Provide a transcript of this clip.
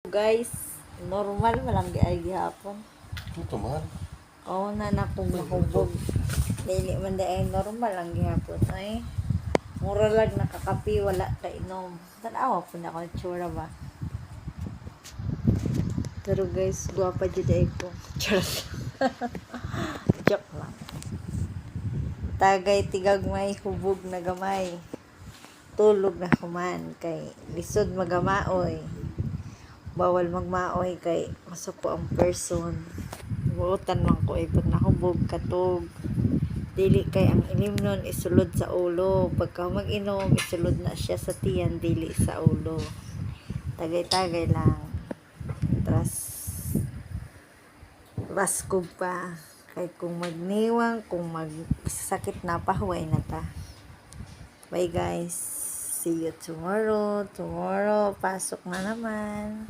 Guys, normal malang gi ay gihapon. Ito man. Oo na na kung mahubog. Dili man di ay normal ang gihapon ay. Mura lang nakakapi wala ka inom. Tanawa po na ako tsura ba. Pero guys, guwapa jud ay ko. Charot. Joke lang. Tagay tigag may hubog na gamay. Tulog na kuman kay lisod magamaoy. Bawal magmaoy kay masuko ang person. Buotan man ko pag nahubog katog. Dili kay ang inim nun isulod sa ulo. Pagka mag-inom, isulod na siya sa tiyan, dili sa ulo. Tagay-tagay lang. Tras baskog pa. Kay kung magniwang, kung magsakit na pahuway na ta. Bye guys. See you tomorrow. Tomorrow, pasok na naman.